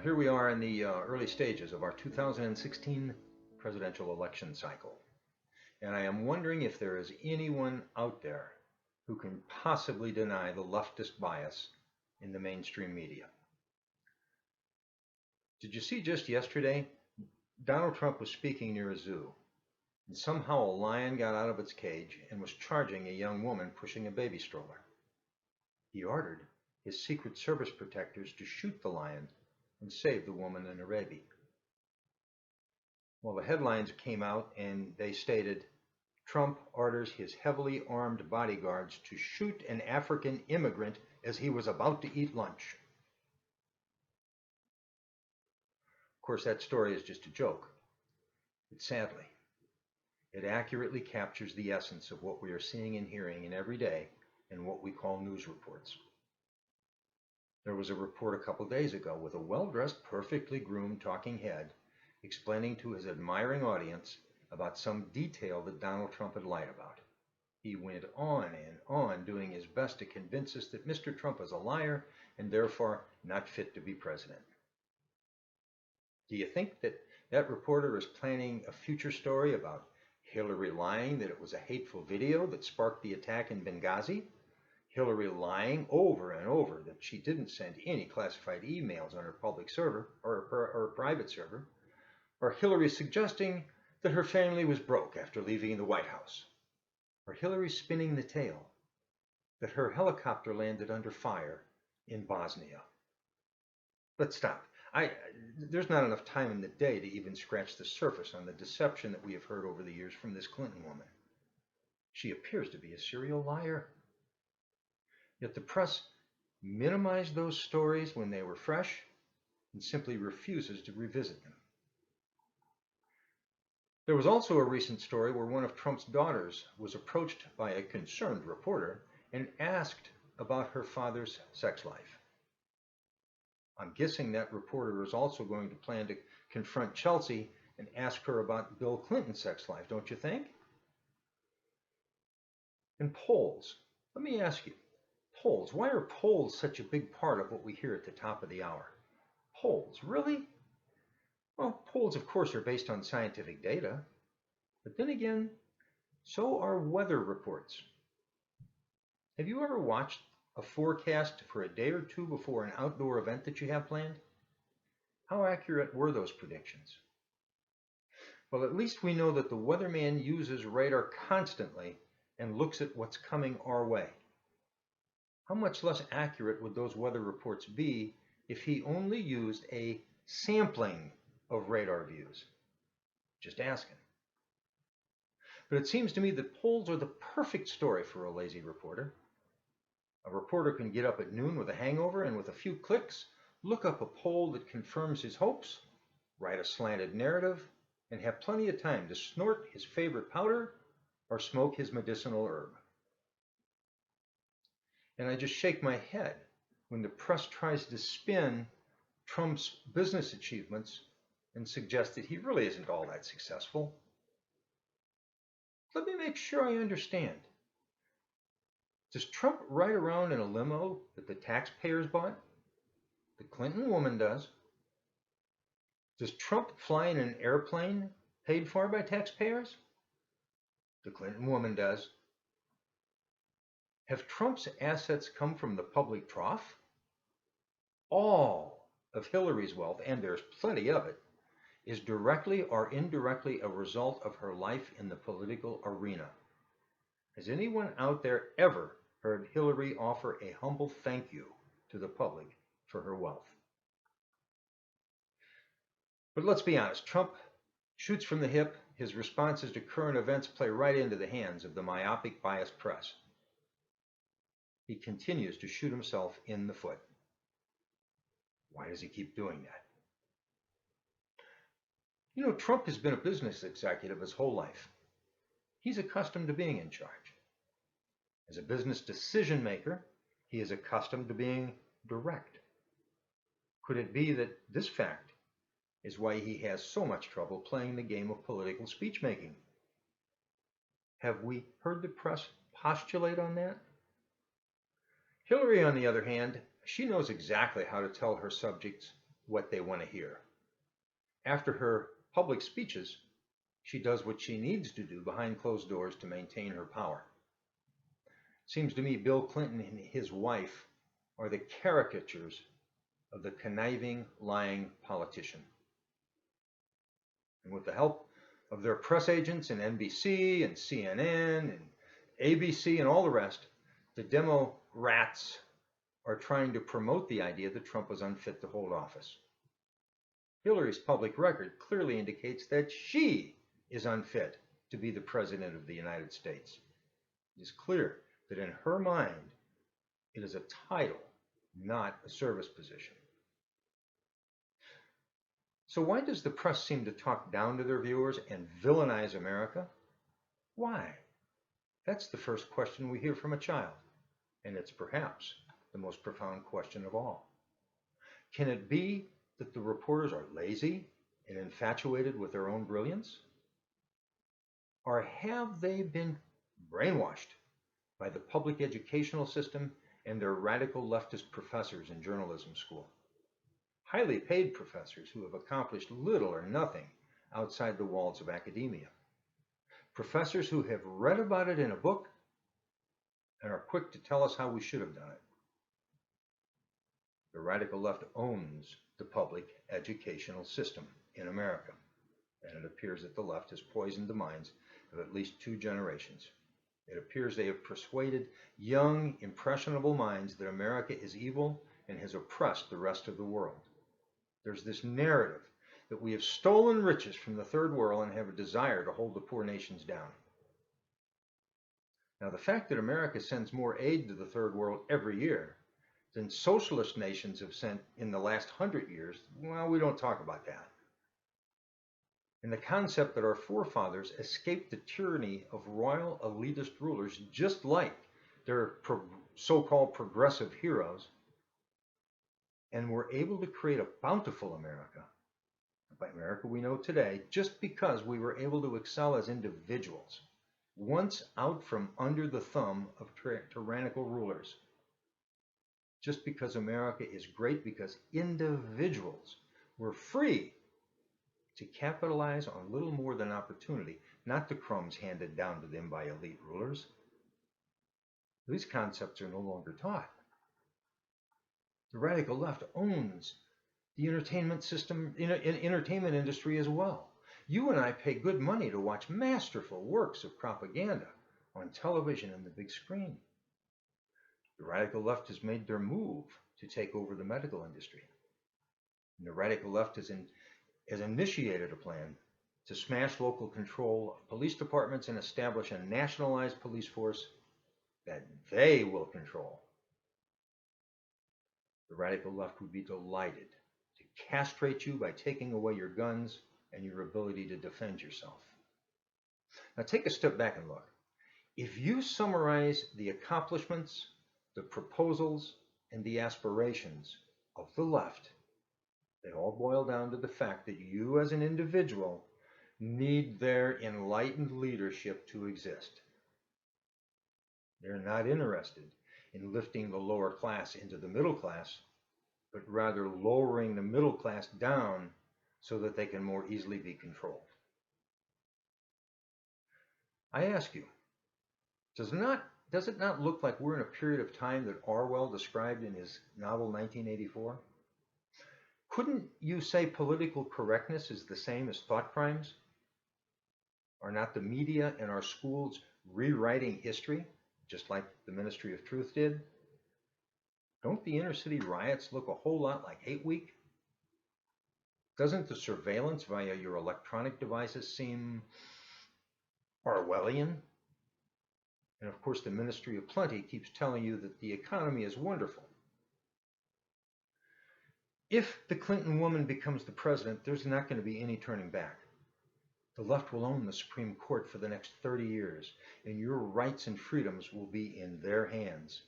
Here we are in the early stages of our 2016 presidential election cycle. And I am wondering if there is anyone out there who can possibly deny the leftist bias in the mainstream media. Did you see just yesterday? Donald Trump was speaking near a zoo, and somehow a lion got out of its cage and was charging a young woman pushing a baby stroller. He ordered his Secret Service protectors to shoot the lion and save the woman and her baby. Well, the headlines came out and they stated, Trump orders his heavily armed bodyguards to shoot an African immigrant as he was about to eat lunch. Of course, that story is just a joke, but sadly, it accurately captures the essence of what we are seeing and hearing in every day in what we call news reports. There was a report a couple days ago with a well-dressed, perfectly groomed talking head explaining to his admiring audience about some detail that Donald Trump had lied about. He went on and on, doing his best to convince us that Mr. Trump is a liar and therefore not fit to be president. Do you think that that reporter is planning a future story about Hillary lying that it was a hateful video that sparked the attack in Benghazi? Hillary lying over and over that she didn't send any classified emails on her public server or her private server, or Hillary suggesting that her family was broke after leaving the White House, or Hillary spinning the tale that her helicopter landed under fire in Bosnia. But stop. There's not enough time in the day to even scratch the surface on the deception that we have heard over the years from this Clinton woman. She appears to be a serial liar. Yet the press minimized those stories when they were fresh and simply refuses to revisit them. There was also a recent story where one of Trump's daughters was approached by a concerned reporter and asked about her father's sex life. I'm guessing that reporter is also going to plan to confront Chelsea and ask her about Bill Clinton's sex life, don't you think? And polls. Let me ask you. Polls. Why are polls such a big part of what we hear at the top of the hour? Polls, really? Well, polls, of course, are based on scientific data. But then again, so are weather reports. Have you ever watched a forecast for a day or two before an outdoor event that you have planned? How accurate were those predictions? Well, at least we know that the weatherman uses radar constantly and looks at what's coming our way. How much less accurate would those weather reports be if he only used a sampling of radar views? Just asking. But it seems to me that polls are the perfect story for a lazy reporter. A reporter can get up at noon with a hangover and with a few clicks, look up a poll that confirms his hopes, write a slanted narrative, and have plenty of time to snort his favorite powder or smoke his medicinal herb. And I just shake my head when the press tries to spin Trump's business achievements and suggest that he really isn't all that successful. Let me make sure I understand. Does Trump ride around in a limo that the taxpayers bought? The Clinton woman does. Does Trump fly in an airplane paid for by taxpayers? The Clinton woman does. Have Trump's assets come from the public trough? All of Hillary's wealth, and there's plenty of it, is directly or indirectly a result of her life in the political arena. Has anyone out there ever heard Hillary offer a humble thank you to the public for her wealth? But let's be honest, Trump shoots from the hip. His responses to current events play right into the hands of the myopic, biased press. He continues to shoot himself in the foot. Why does he keep doing that? You know, Trump has been a business executive his whole life. He's accustomed to being in charge. As a business decision maker, he is accustomed to being direct. Could it be that this fact is why he has so much trouble playing the game of political speech making? Have we heard the press postulate on that? Hillary, on the other hand, she knows exactly how to tell her subjects what they want to hear. After her public speeches, she does what she needs to do behind closed doors to maintain her power. Seems to me Bill Clinton and his wife are the caricatures of the conniving, lying politician. And with the help of their press agents and NBC and CNN and ABC and all the rest, the demo rats are trying to promote the idea that Trump was unfit to hold office. Hillary's public record clearly indicates that she is unfit to be the President of the United States. It is clear that in her mind, it is a title, not a service position. So why does the press seem to talk down to their viewers and villainize America? Why? That's the first question we hear from a child, and it's perhaps the most profound question of all. Can it be that the reporters are lazy and infatuated with their own brilliance? Or have they been brainwashed by the public educational system and their radical leftist professors in journalism school? Highly paid professors who have accomplished little or nothing outside the walls of academia. Professors who have read about it in a book and are quick to tell us how we should have done it. The radical left owns the public educational system in America, and it appears that the left has poisoned the minds of at least 2 generations. It appears they have persuaded young, impressionable minds that America is evil and has oppressed the rest of the world. There's this narrative that we have stolen riches from the third world and have a desire to hold the poor nations down. Now, the fact that America sends more aid to the third world every year than socialist nations have sent in the last 100 years, well, we don't talk about that. And the concept that our forefathers escaped the tyranny of royal elitist rulers, just like their so-called progressive heroes, and were able to create a bountiful America, by America we know today, just because we were able to excel as individuals, once out from under the thumb of tyrannical rulers. Just because America is great because individuals were free to capitalize on little more than opportunity, not the crumbs handed down to them by elite rulers. These concepts are no longer taught. The radical left owns the entertainment system, entertainment industry as well. You and I pay good money to watch masterful works of propaganda on television and the big screen. The radical left has made their move to take over the medical industry. And the radical left has initiated a plan to smash local control of police departments and establish a nationalized police force that they will control. The radical left would be delighted to castrate you by taking away your guns and your ability to defend yourself. Now take a step back and look. If you summarize the accomplishments, the proposals, and the aspirations of the left, they all boil down to the fact that you as an individual need their enlightened leadership to exist. They're not interested in lifting the lower class into the middle class, but rather lowering the middle class down so that they can more easily be controlled. I ask you, does it not look like we're in a period of time that Orwell described in his novel 1984? Couldn't you say political correctness is the same as thought crimes? Are not the media and our schools rewriting history, just like the Ministry of Truth did? Don't the inner city riots look a whole lot like Hate Week? Doesn't the surveillance via your electronic devices seem Orwellian? And of course, the Ministry of Plenty keeps telling you that the economy is wonderful. If the Clinton woman becomes the president, there's not going to be any turning back. The left will own the Supreme Court for the next 30 years, and your rights and freedoms will be in their hands.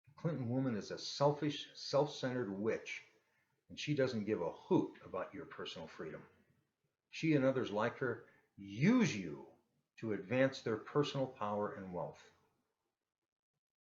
The Clinton woman is a selfish, self-centered witch, and she doesn't give a hoot about your personal freedom. She and others like her use you to advance their personal power and wealth.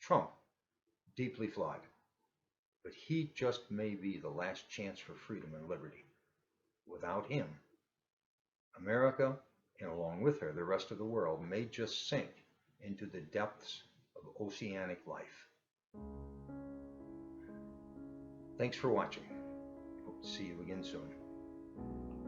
Trump, deeply flawed. but he just may be the last chance for freedom and liberty. Without him, America, and along with her, the rest of the world, may just sink into the depths of oceanic life. Thanks for watching. Hope to see you again soon.